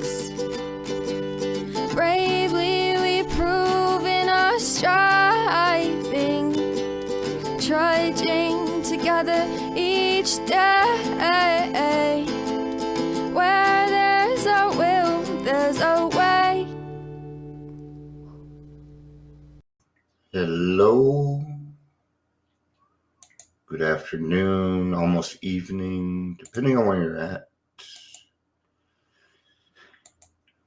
lives. Bravely we prove in our striving, trudging together each day. Where there's a will, there's a way. Hello. Good afternoon, almost evening, depending on where you're at.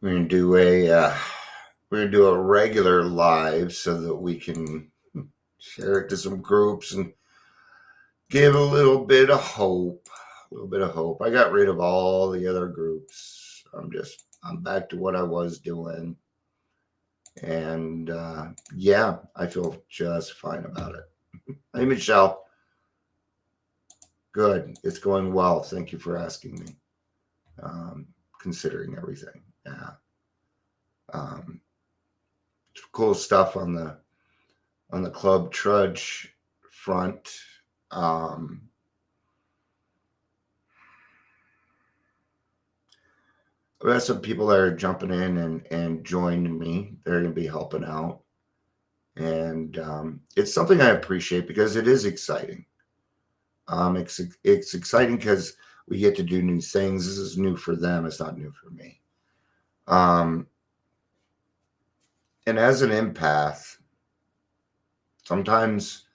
We're gonna do a regular live so that we can share it to some groups and give a little bit of hope. I got rid of all the other groups. I'm back to what I was doing. And yeah, I feel just fine about it. Hey, Michelle. Good. It's going well. Thank you for asking me. Considering everything. Yeah. Cool stuff on the Club Trudge front. We have some people that are jumping in and joining me. They're going to be helping out. And it's something I appreciate because it is exciting. It's exciting because we get to do new things. This is new for them. It's not new for me. And as an empath, sometimes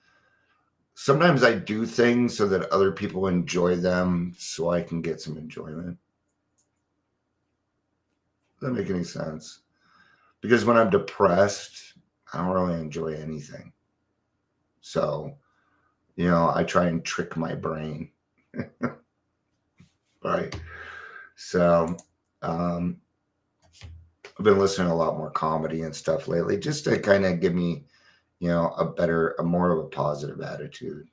I do things so that other people enjoy them so I can get some enjoyment. Does that make any sense? Because when I'm depressed, I don't really enjoy anything. So, I try and trick my brain. Right. So, I've been listening to a lot more comedy and stuff lately, just to kind of give me, a more of a positive attitude.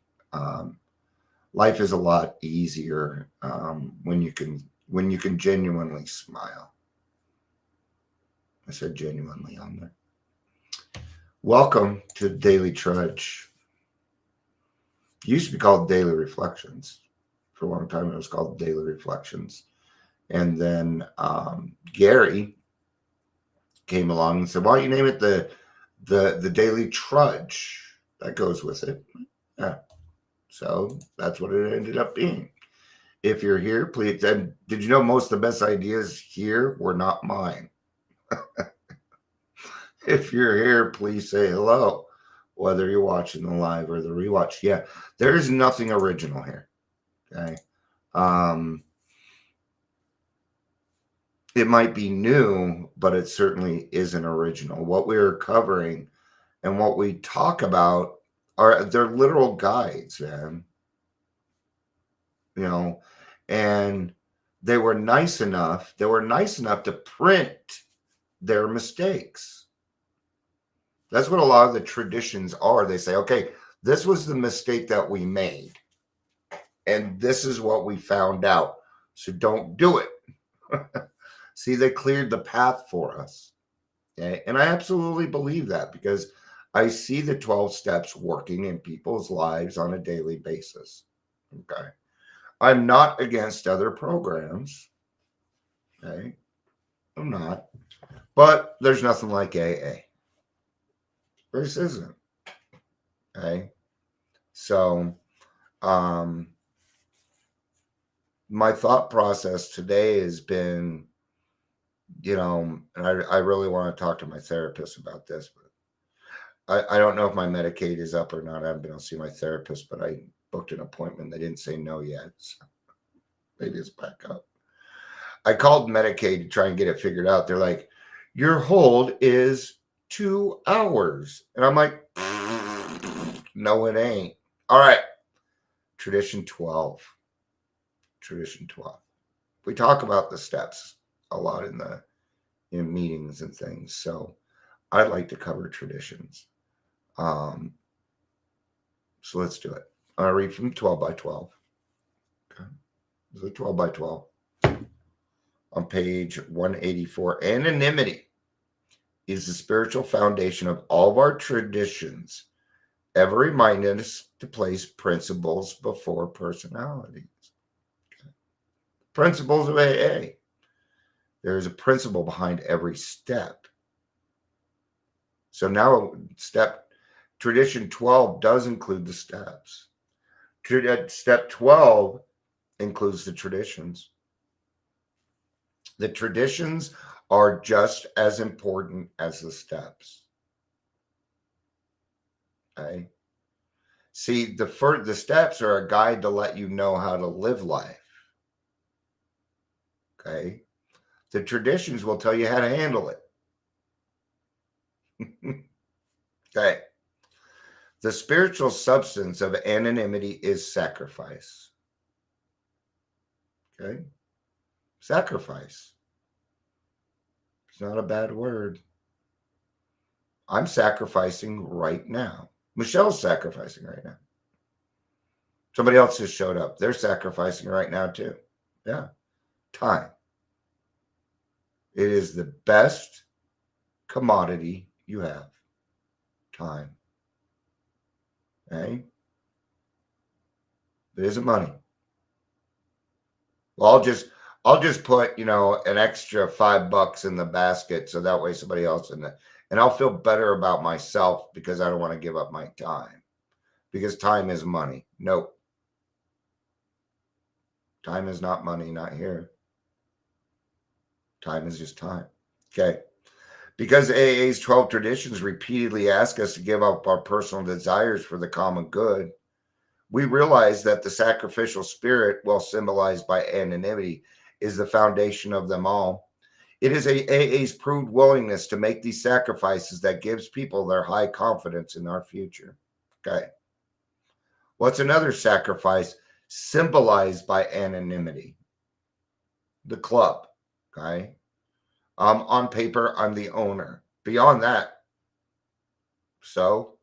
Life is a lot easier when you can genuinely smile. I said genuinely on there. Welcome to Daily Trudge. It used to be called Daily Reflections. For a long time, it was called Daily Reflections. And then Gary came along and said, "Why don't you name it the Daily Trudge?" That goes with it. Yeah. So that's what it ended up being. If you're here, please. And did you know most of the best ideas here were not mine? If you're here, please say hello, whether you're watching the live or the rewatch. Yeah, there is nothing original here. Okay. It might be new, but it certainly isn't original. What we're covering and what we talk about they're literal guides, man. And they were nice enough to print their mistakes. That's what a lot of the traditions are. They say, okay, this was the mistake that we made, and this is what we found out. So don't do it. See, they cleared the path for us. Okay? And I absolutely believe that because I see the 12 steps working in people's lives on a daily basis. Okay. I'm not against other programs. Okay. I'm not. But there's nothing like AA. This isn't. Okay. So, my thought process today has been, and I really want to talk to my therapist about this, but I don't know if my Medicaid is up or not. I haven't been able to see my therapist, but I booked an appointment. They didn't say no yet. So maybe it's back up. I called Medicaid to try and get it figured out. They're like, your hold is 2 hours. And I'm like, no, it ain't. All right. Tradition 12. We talk about the steps a lot in meetings and things. So I'd like to cover traditions. So let's do it. I'll read from 12 by 12. Okay. This is 12 by 12. On page 184, anonymity is the spiritual foundation of all of our traditions, ever reminding us to place principles before personalities. Okay. Principles of AA. There's a principle behind every step. So now tradition 12 does include the steps. Step 12 includes the traditions. The traditions are just as important as the steps. Okay. See, the steps are a guide to let you know how to live life. Okay. The traditions will tell you how to handle it. Okay. The spiritual substance of anonymity is sacrifice. Okay. Sacrifice. It's not a bad word. I'm sacrificing right now. Michelle's sacrificing right now. Somebody else just showed up. They're sacrificing right now too. Yeah. Time. It is the best commodity you have. Time. Okay? It isn't money. Well, I'll just put, an extra $5 in the basket so that way somebody else and I'll feel better about myself because I don't want to give up my time. Because time is money. Nope. Time is not money, not here. Time is just time. Okay. Because AA's 12 traditions repeatedly ask us to give up our personal desires for the common good, we realize that the sacrificial spirit, well symbolized by anonymity, is the foundation of them all. It is AA's proved willingness to make these sacrifices that gives people their high confidence in our future. Okay. What's another sacrifice symbolized by anonymity? The club. Okay. On paper, I'm the owner. Beyond that, so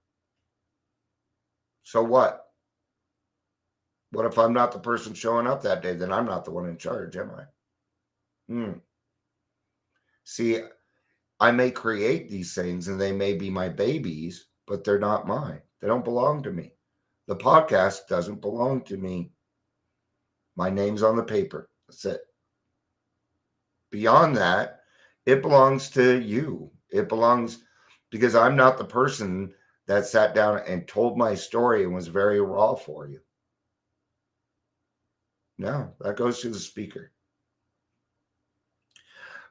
what? What if I'm not the person showing up that day? Then I'm not the one in charge, am I? See, I may create these things and they may be my babies, but they're not mine. They don't belong to me. The podcast doesn't belong to me. My name's on the paper. That's it. Beyond that, it belongs to you. It belongs because I'm not the person that sat down and told my story and was very raw for you. No, that goes to the speaker.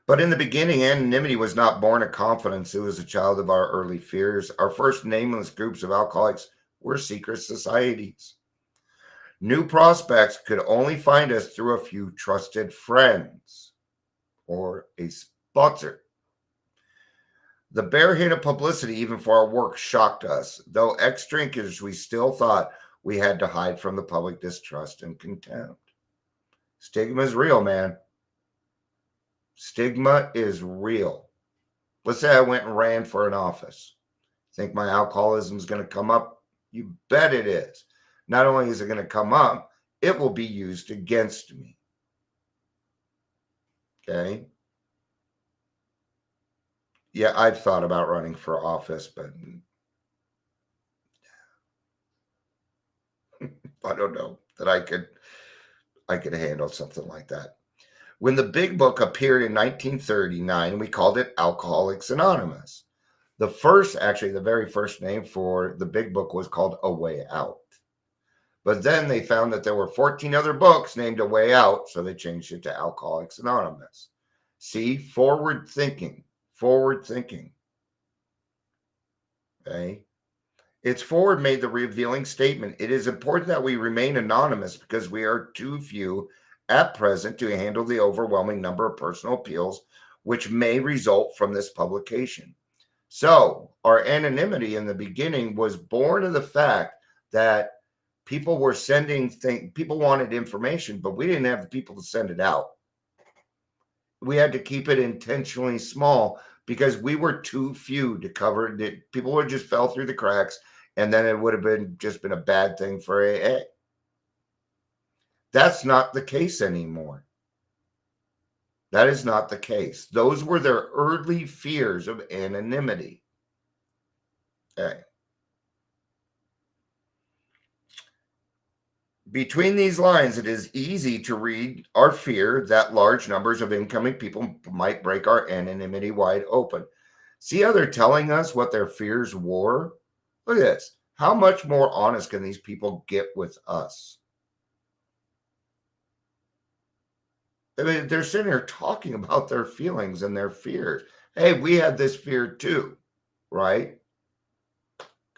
But in the beginning, anonymity was not born of confidence. It was a child of our early fears. Our first nameless groups of alcoholics were secret societies. New prospects could only find us through a few trusted friends or a sponsor. The bare hint of publicity, even for our work, shocked us. Though ex-drinkers, we still thought we had to hide from the public distrust and contempt. Stigma is real, man. Stigma is real. Let's say I went and ran for an office. Think my alcoholism is going to come up? You bet it is. Not only is it going to come up, it will be used against me. Okay? Yeah, I've thought about running for office, but I don't know that I could handle something like that. When the Big Book appeared in 1939, we called it Alcoholics Anonymous. The very first name for the Big Book was called A Way Out. But then they found that there were 14 other books named A Way Out, so they changed it to Alcoholics Anonymous. See, forward thinking. Okay. Its forward made the revealing statement. It is important that we remain anonymous because we are too few at present to handle the overwhelming number of personal appeals which may result from this publication. So our anonymity in the beginning was born of the fact that people were sending things, people wanted information, but we didn't have the people to send it out. We had to keep it intentionally small because we were too few to cover it. People would just fell through the cracks, and then it would have been a bad thing for AA. That's not the case anymore. That is not the case. Those were their early fears of anonymity. Okay. Between these lines, it is easy to read our fear that large numbers of incoming people might break our anonymity wide open. See how they're telling us what their fears were? Look at this. How much more honest can these people get with us? I mean, they're sitting here talking about their feelings and their fears. Hey, we had this fear too, right?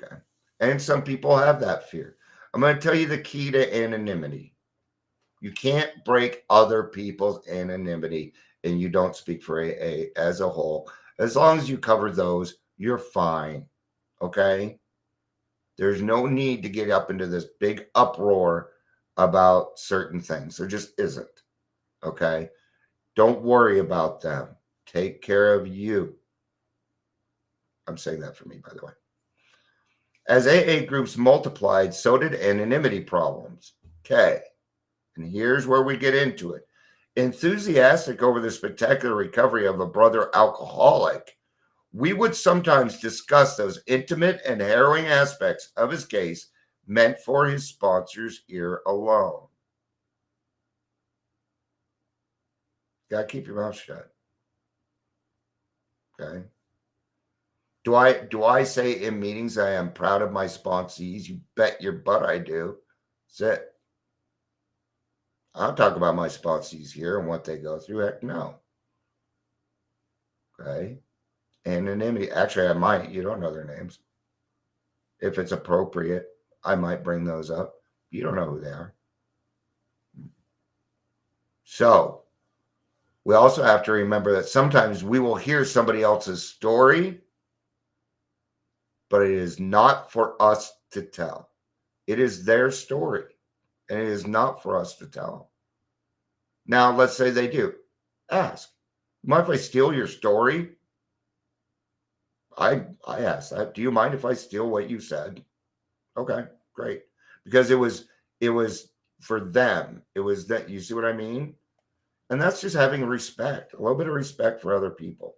Okay. And some people have that fear. I'm going to tell you the key to anonymity. You can't break other people's anonymity, and you don't speak for AA as a whole. As long as you cover those, you're fine. Okay? There's no need to get up into this big uproar about certain things. There just isn't. Okay? Don't worry about them. Take care of you. I'm saying that for me, by the way. As AA groups multiplied, so did anonymity problems. Okay. And here's where we get into it. Enthusiastic over the spectacular recovery of a brother alcoholic, we would sometimes discuss those intimate and harrowing aspects of his case meant for his sponsor's ear alone. Gotta keep your mouth shut. Okay. Do I say in meetings I am proud of my sponsees? You bet your butt I do. That's it. I'll talk about my sponsees here and what they go through. Heck no. Okay. Anonymity. Actually, I might. You don't know their names. If it's appropriate, I might bring those up. You don't know who they are. So, we also have to remember that sometimes we will hear somebody else's story, but it is not for us to tell. It is their story, and it is not for us to tell. Now, let's say they do. Ask. Mind if I steal your story? I asked that. Do you mind if I steal what you said? Okay, great. Because it was for them. It was that, you see what I mean? And that's just having respect, a little bit of respect for other people.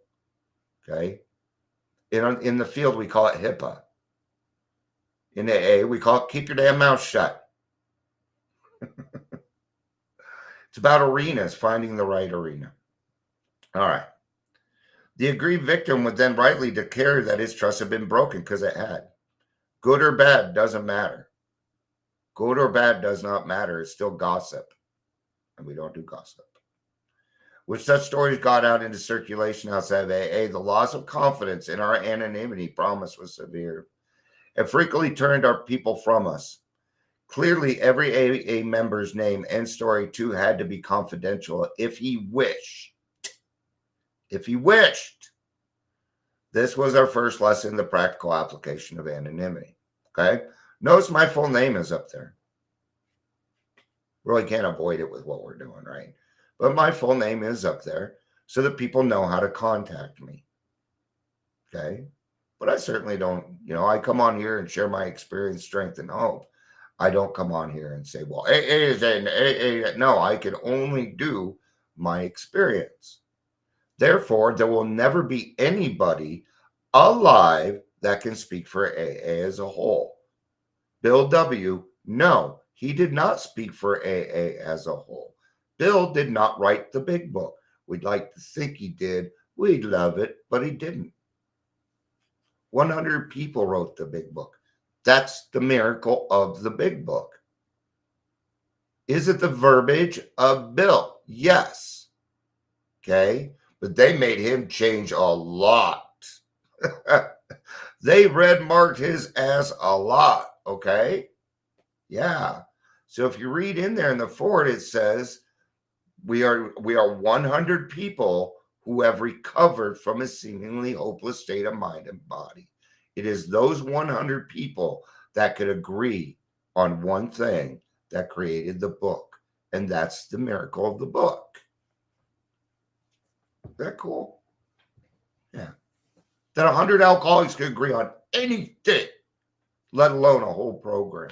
Okay. In the field, we call it HIPAA. In AA, we call it keep your damn mouth shut. It's about arenas, finding the right arena. All right. The aggrieved victim would then rightly declare that his trust had been broken because it had. Good or bad doesn't matter. Good or bad does not matter. It's still gossip. And we don't do gossip. With such stories got out into circulation outside of AA, the loss of confidence in our anonymity promise was severe. It frequently turned our people from us. Clearly, every AA member's name and story, too, had to be confidential if he wished. If he wished. This was our first lesson, the practical application of anonymity. Okay? Notice my full name is up there. Really can't avoid it with what we're doing, right? But my full name is up there so that people know how to contact me. Okay? But I certainly don't, I come on here and share my experience, strength, and hope. I don't come on here and say, well, AA is an AA. No, I can only do my experience. Therefore, there will never be anybody alive that can speak for AA as a whole. Bill W., no, he did not speak for AA as a whole. Bill did not write the big book. We'd like to think he did. We'd love it, but he didn't. 100 people wrote the big book. That's the miracle of the big book. Is it the verbiage of Bill? Yes. Okay. But they made him change a lot. They red marked his ass a lot. Okay. Yeah. So if you read in there in the forward, it says we are 100 people who have recovered from a seemingly hopeless state of mind and body. It is those 100 people that could agree on one thing that created the book. And that's the miracle of the book. Isn't that cool? Yeah. That 100 alcoholics could agree on anything, let alone a whole program.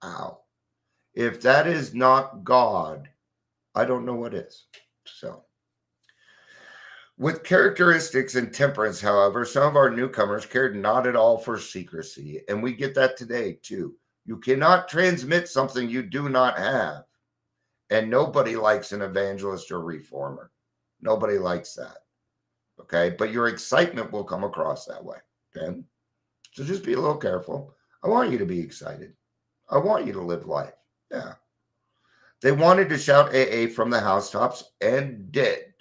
Wow. If that is not God, I don't know what is. So, with characteristics and temperance, however, some of our newcomers cared not at all for secrecy, and we get that today too. You cannot transmit something you do not have. And nobody likes an evangelist or reformer. Nobody likes that. Okay. But your excitement will come across that way. Okay. So just be a little careful. I want you to be excited. I want you to live life. Yeah. They wanted to shout AA from the housetops and did.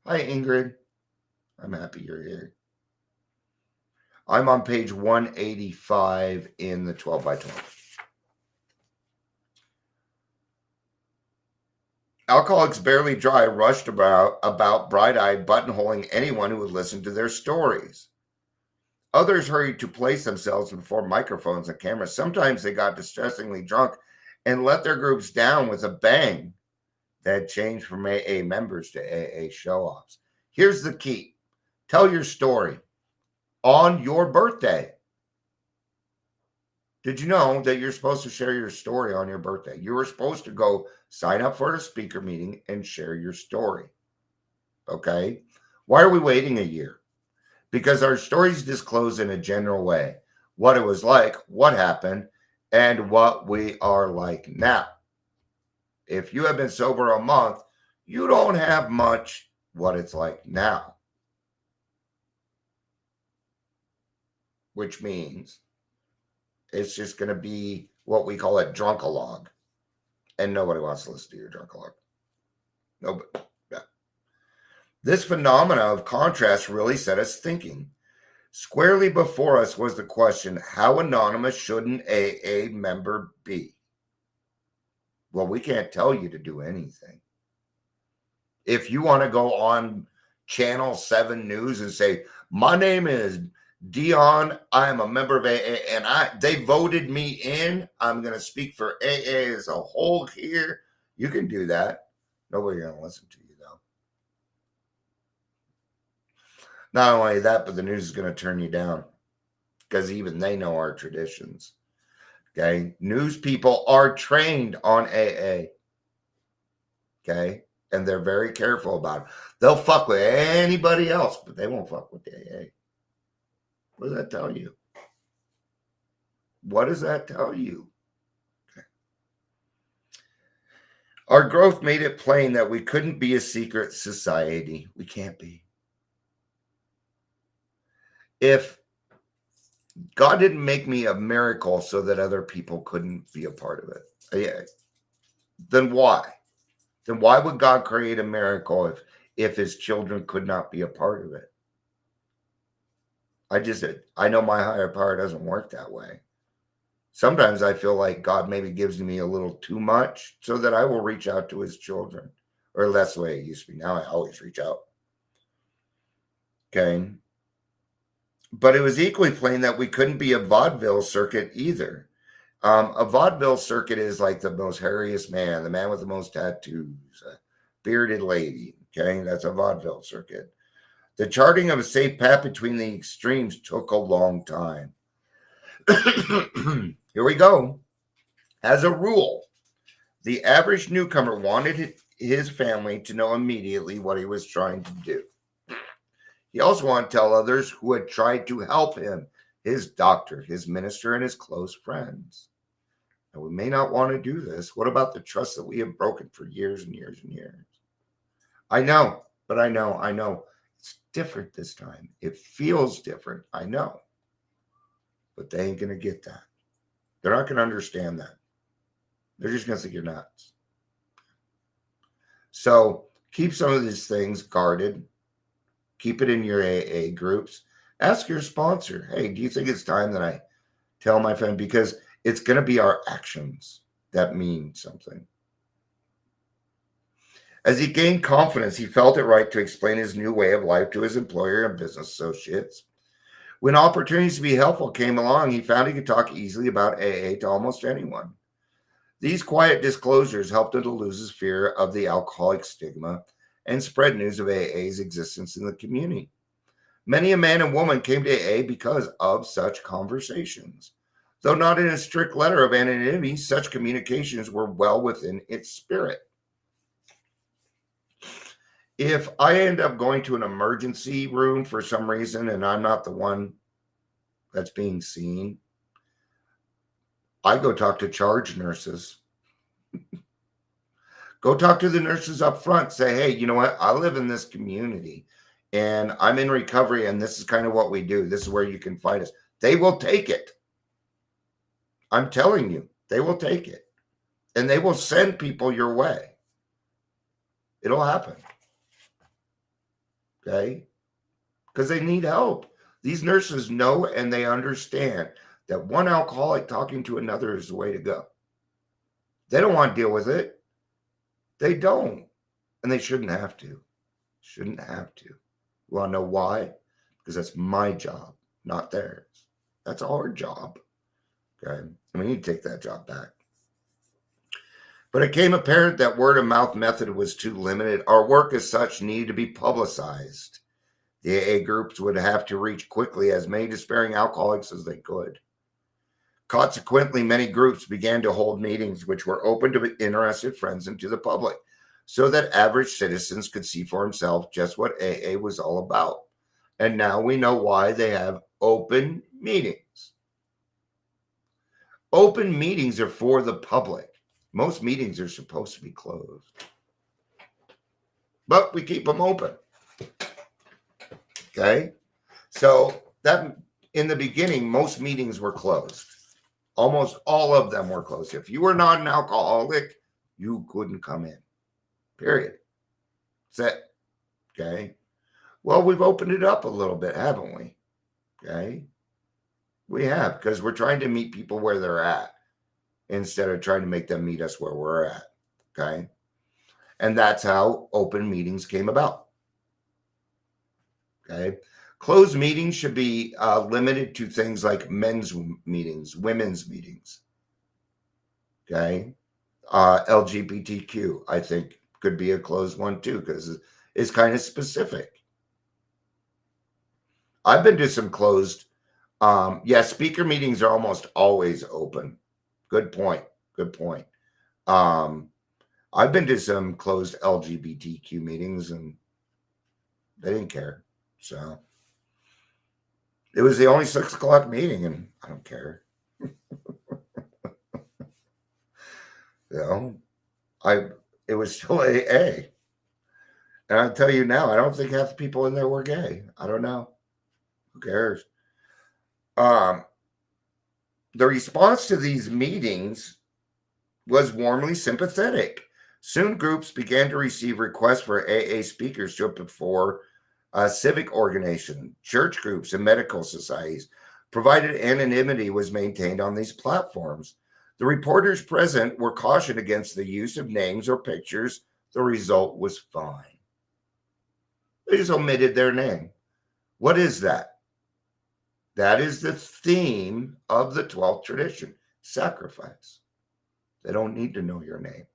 Hi, Ingrid. I'm happy you're here. I'm on page 185 in the 12 by 12. Alcoholics Barely Dry rushed about bright-eyed, buttonholing anyone who would listen to their stories. Others hurried to place themselves before microphones and cameras. Sometimes they got distressingly drunk and let their groups down with a bang that changed from AA members to AA show-offs. Here's the key. Tell your story on your birthday. Did you know that you're supposed to share your story on your birthday? You were supposed to go sign up for a speaker meeting and share your story. Okay? Why are we waiting a year? Because our stories disclose in a general way what it was like, what happened, and what we are like now. If you have been sober a month, you don't have much what it's like now. Which means it's just going to be what we call a drunk-a-log. And nobody wants to listen to your drunk-a-log. Nobody. Yeah. This phenomena of contrast really set us thinking. Squarely before us was the question, how anonymous should an AA member be? Well, we can't tell you to do anything. If you want to go on Channel 7 News and say, my name is Dion, I am a member of AA, and they voted me in. I'm going to speak for AA as a whole here. You can do that. Nobody's going to listen to you, though. Not only that, but the news is going to turn you down because even they know our traditions. Okay. News people are trained on AA. Okay. And they're very careful about it. They'll fuck with anybody else, but they won't fuck with AA. What does that tell you? What does that tell you? Okay. Our growth made it plain that we couldn't be a secret society. We can't be. If God didn't make me a miracle so that other people couldn't be a part of it, then why? Then why would God create a miracle if his children could not be a part of it? I know my higher power doesn't work that way. Sometimes I feel like God maybe gives me a little too much so that I will reach out to his children. Or that's the way it used to be. Now I always reach out. Okay. But it was equally plain that we couldn't be a vaudeville circuit either. A vaudeville circuit is like the most hairiest man, the man with the most tattoos, a bearded lady. Okay. That's a vaudeville circuit. The charting of a safe path between the extremes took a long time. Here we go. As a rule, the average newcomer wanted his family to know immediately what he was trying to do. He also wanted to tell others who had tried to help him, his doctor, his minister, and his close friends. Now, we may not want to do this. What about the trust that we have broken for years and years and years? I know. It's different this time. It feels different. I know. But they ain't going to get that. They're not going to understand that. They're just going to think you're nuts. So keep some of these things guarded. Keep it in your AA groups. Ask your sponsor, hey, do you think it's time that I tell my friend? Because it's going to be our actions that mean something. As he gained confidence, he felt it right to explain his new way of life to his employer and business associates. When opportunities to be helpful came along, he found he could talk easily about AA to almost anyone. These quiet disclosures helped him to lose his fear of the alcoholic stigma and spread news of AA's existence in the community. Many a man and woman came to AA because of such conversations. Though not in a strict letter of anonymity, such communications were well within its spirit. If I end up going to an emergency room for some reason and I'm not the one that's being seen, I go talk to charge nurses. Go talk to the nurses up front. Say, hey, you know what? I live in this community and I'm in recovery, and this is kind of what we do. This is where you can find us. They will take it. I'm telling you, they will take it. And they will send people your way. It'll happen. Okay? Because they need help. These nurses know and they understand that one alcoholic talking to another is the way to go. They don't want to deal with it. They don't. And they shouldn't have to. Shouldn't have to. You want to know why? Because that's my job, not theirs. That's our job. Okay? And we need to take that job back. But it became apparent that word of mouth method was too limited. Our work as such needed to be publicized. The AA groups would have to reach quickly as many despairing alcoholics as they could. Consequently, many groups began to hold meetings which were open to interested friends and to the public, so that average citizens could see for themselves just what AA was all about. And now we know why they have open meetings. Open meetings are for the public. Most meetings are supposed to be closed. But we keep them open. Okay? So that in the beginning, most meetings were closed. Almost all of them were closed. If you were not an alcoholic, you couldn't come in. Period. That's it. Okay? Well, we've opened it up a little bit, haven't we? Okay? We have, because we're trying to meet people where they're at instead of trying to make them meet us where we're at. Okay? And that's how open meetings came about. Okay? Closed meetings should be limited to things like men's meetings, women's meetings. Okay? LGBTQ, I think, could be a closed one too, because it's kind of specific. I've been to some closed, speaker meetings are almost always open. Good point. Good point. I've been to some closed LGBTQ meetings and they didn't care. So it was the only 6 o'clock meeting and I don't care. It was still AA. And I'll tell you now, I don't think half the people in there were gay. I don't know. Who cares? The response to these meetings was warmly sympathetic. Soon groups began to receive requests for AA speakers to appear before civic organizations, church groups, and medical societies, provided anonymity was maintained on these platforms. The reporters present were cautioned against the use of names or pictures. The result was fine. They just omitted their name. What is that? That is the theme of the 12th tradition, sacrifice. They don't need to know your name.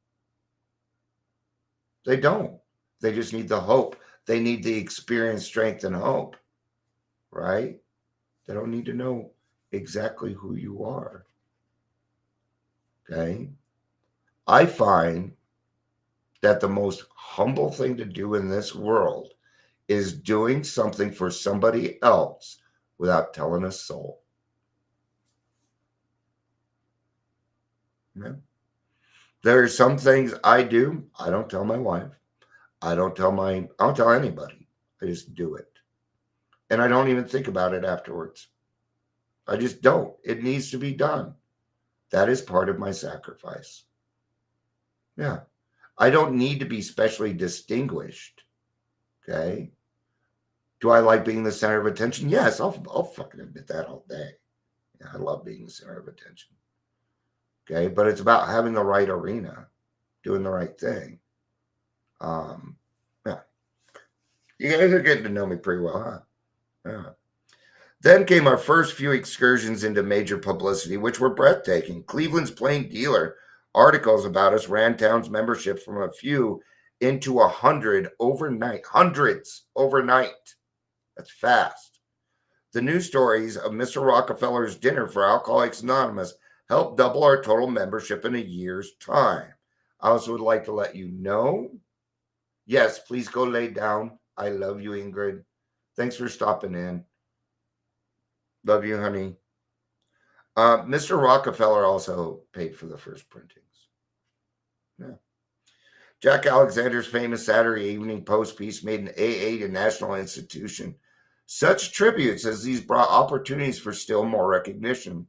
They don't. They just need the hope. They need the experience, strength, and hope, right? They don't need to know exactly who you are, okay? I find that the most humble thing to do in this world is doing something for somebody else without telling a soul. Yeah. There are some things I do. I don't tell my wife. I don't tell anybody. I just do it. And I don't even think about it afterwards. I just don't. It needs to be done. That is part of my sacrifice. Yeah. I don't need to be specially distinguished. Okay. Do I like being the center of attention? Yes, I'll fucking admit that all day. Yeah, I love being the center of attention. Okay. But it's about having the right arena, doing the right thing. Yeah. You guys are getting to know me pretty well, huh? Yeah. Then came our first few excursions into major publicity, which were breathtaking. Cleveland's Plain Dealer articles about us ran town's membership from a few into 100 overnight. Hundreds overnight. That's fast. The news stories of Mr. Rockefeller's dinner for Alcoholics Anonymous helped double our total membership in a year's time. I also would like to let you know, yes, please go lay down. I love you, Ingrid. Thanks for stopping in. Love you, honey. Mr. Rockefeller also paid for the first printings. Yeah. Jack Alexander's famous Saturday Evening Post piece made an AA to national institution. Such tributes as these brought opportunities for still more recognition.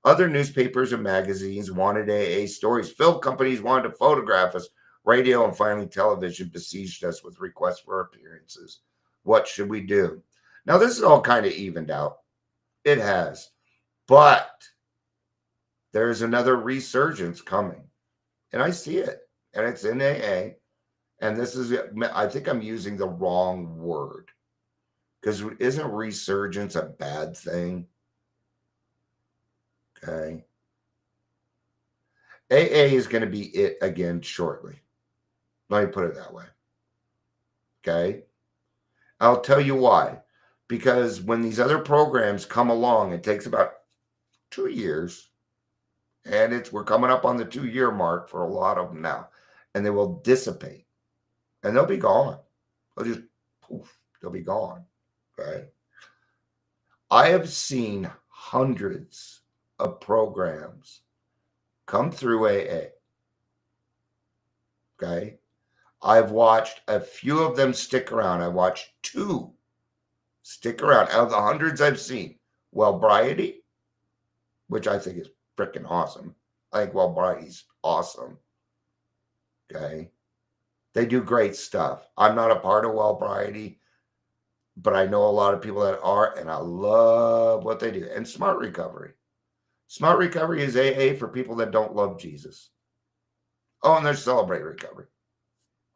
Other newspapers and magazines wanted AA stories. Film companies wanted to photograph us. Radio and finally television besieged us with requests for appearances. What should we do? Now, this is all kind of evened out. It has. But there's another resurgence coming. And I see it. And it's in AA. And this is, I think I'm using the wrong word. Because isn't resurgence a bad thing? Okay. AA is going to be it again shortly. Let me put it that way. Okay. I'll tell you why. Because when these other programs come along, it takes about 2 years. And we're coming up on the 2-year mark for a lot of them now. And they will dissipate. And they'll be gone. They'll just poof, they'll be gone. Okay. I have seen hundreds of programs come through AA. Okay. I've watched a few of them stick around. I watched 2 stick around out of the hundreds I've seen. Wellbriety, which I think is freaking awesome. I think Wellbriety's awesome. Okay. They do great stuff. I'm not a part of Wellbriety, but I know a lot of people that are, and I love what they do. And Smart Recovery. Smart Recovery is AA for people that don't love Jesus. Oh, and there's Celebrate Recovery.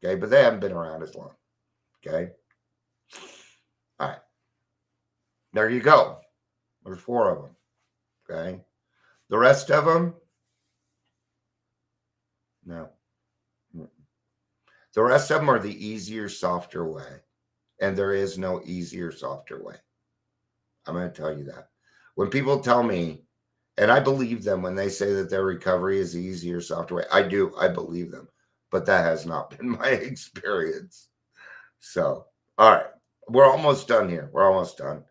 Okay, but they haven't been around as long. Okay. All right. There you go. There's 4 of them. Okay. The rest of them, no. The rest of them are the easier, softer way. And there is no easier, softer way. I'm going to tell you that. When people tell me, and I believe them when they say that their recovery is the easier, softer way, I do. I believe them. But that has not been my experience. So, all right. We're almost done here. We're almost done.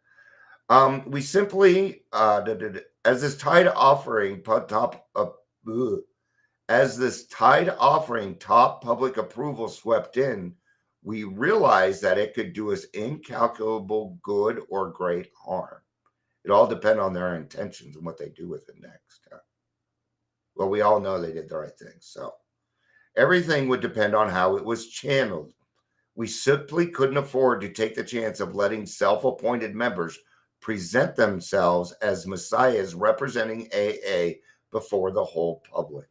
We simply, as this tide offering top public approval swept in, we realized that it could do us incalculable good or great harm. It all depends on their intentions and what they do with it next. Well, we all know they did the right thing. So everything would depend on how it was channeled. We simply couldn't afford to take the chance of letting self-appointed members present themselves as messiahs representing AA before the whole public.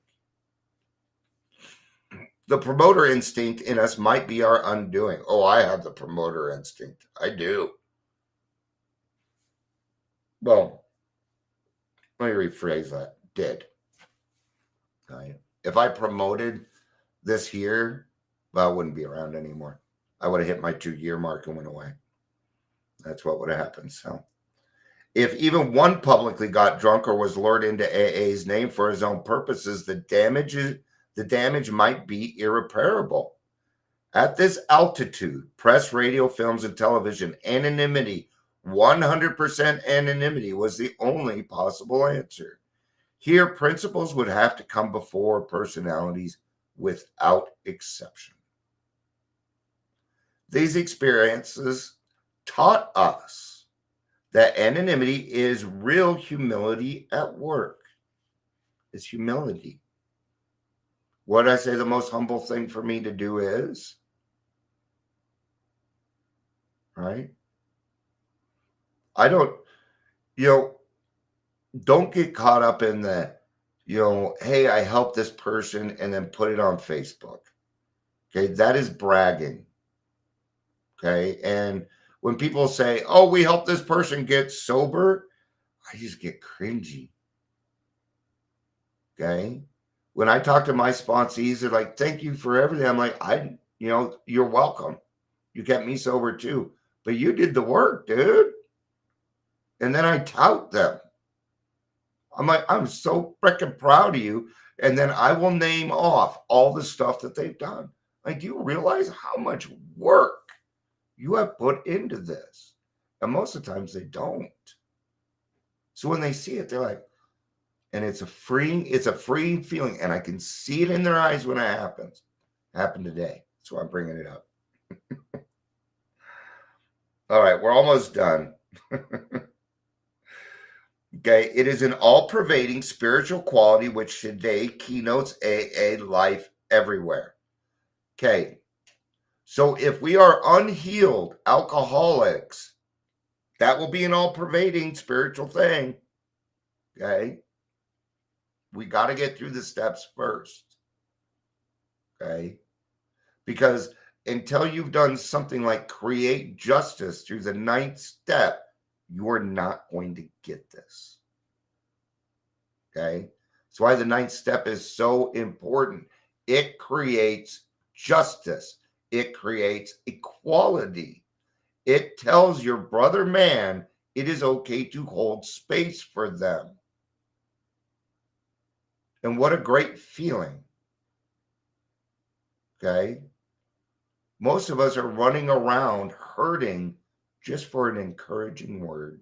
The promoter instinct in us might be our undoing. Oh, I have the promoter instinct. I do. Well, let me rephrase that. Did. Right. If I promoted this here, well, I wouldn't be around anymore. I would have hit my 2-year mark and went away. That's what would have happened. So if even one publicly got drunk or was lured into AA's name for his own purposes, the damage might be irreparable. At this altitude, press, radio, films, and television, anonymity, 100% anonymity was the only possible answer. Here, principles would have to come before personalities without exception. These experiences taught us that anonymity is real humility at work. It's humility. What I say the most humble thing for me to do is, right? I don't, don't get caught up in the, hey, I helped this person and then put it on Facebook. Okay, that is bragging. Okay, and when people say, oh, we helped this person get sober, I just get cringy. Okay, when I talk to my sponsees, they're like, thank you for everything. I'm like, you're welcome. You kept me sober too, but you did the work, dude. And then I tout them. I'm like, I'm so freaking proud of you. And then I will name off all the stuff that they've done. Like, do you realize how much work you have put into this? And most of the times they don't. So when they see it, they're like, And it's a free feeling. And I can see it in their eyes when it happens. Happened today. So I'm bringing it up. All right, we're almost done. Okay, it is an all-pervading spiritual quality which today keynotes AA life everywhere. Okay, so if we are unhealed alcoholics, that will be an all-pervading spiritual thing. Okay, we got to get through the steps first. Okay, because until you've done something like create justice through the 9th step, you're not going to get this. Okay, that's why the 9th step is so important. It creates justice, it creates equality. It tells your brother man it is okay to hold space for them. And what a great feeling. Okay, most of us are running around hurting just for an encouraging word.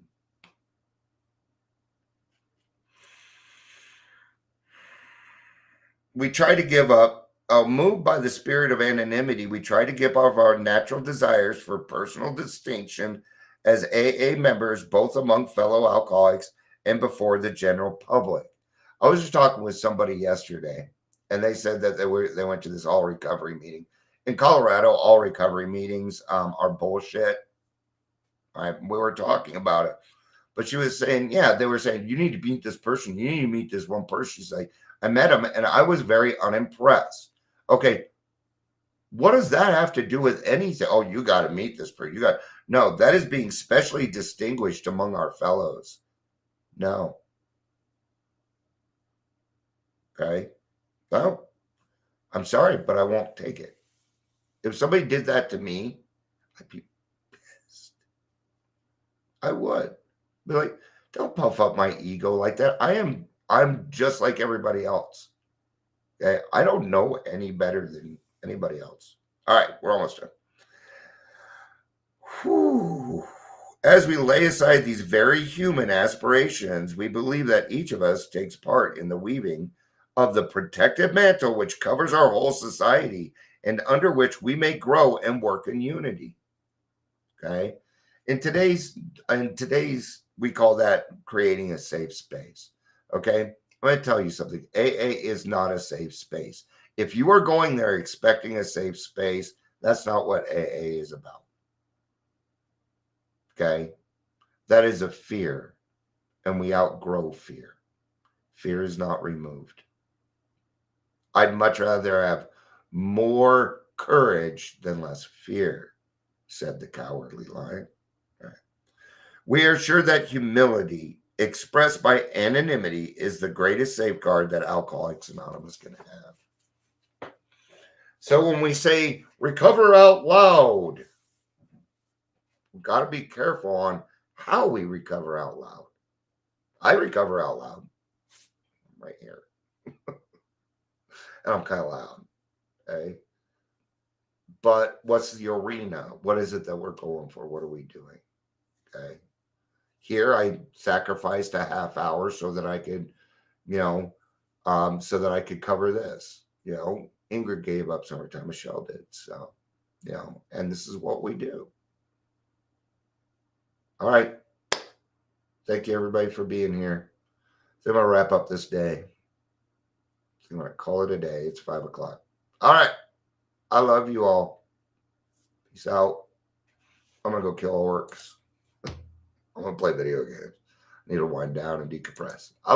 We try to give up, moved by the spirit of anonymity, we try to give up our natural desires for personal distinction as AA members, both among fellow alcoholics and before the general public. I was just talking with somebody yesterday, and they said that they went to this all recovery meeting. In Colorado, all recovery meetings are bullshit. Right? We were talking about it. But she was saying, yeah, they were saying, you need to meet this person. You need to meet this one person. She's like, I met him and I was very unimpressed. Okay, what does that have to do with anything? Oh, you got to meet this person. No, that is being specially distinguished among our fellows. No. Okay. Well, I'm sorry, but I won't take it. If somebody did that to me, I'd be pissed. I would be like, don't puff up my ego like that. I'm just like everybody else. Okay. I don't know any better than anybody else. All right, we're almost done. Whew. As we lay aside these very human aspirations, we believe that each of us takes part in the weaving of the protective mantle which covers our whole society and under which we may grow and work in unity. Okay. In today's we call that creating a safe space. Okay. I'm going to tell you something. AA is not a safe space. If you are going there expecting a safe space, that's not what AA is about. Okay. That is a fear, and we outgrow fear. Fear is not removed. I'd much rather have more courage than less fear, said the Cowardly Lion. Right. We are sure that humility expressed by anonymity is the greatest safeguard that Alcoholics Anonymous can have. So when we say recover out loud, we've got to be careful on how we recover out loud. I recover out loud right here. And I'm kind of loud. Okay. But what's the arena? What is it that we're going for? What are we doing? Okay. Here I sacrificed a half hour so that I could, so that I could cover this. Ingrid gave up some time, Michelle did. So, and this is what we do. All right. Thank you, everybody, for being here. So I'm going to wrap up this day. I'm going to call it a day. It's 5 o'clock. All right. I love you all. Peace out. I'm going to go kill orcs. I'm going to play video games. I need to wind down and decompress. I love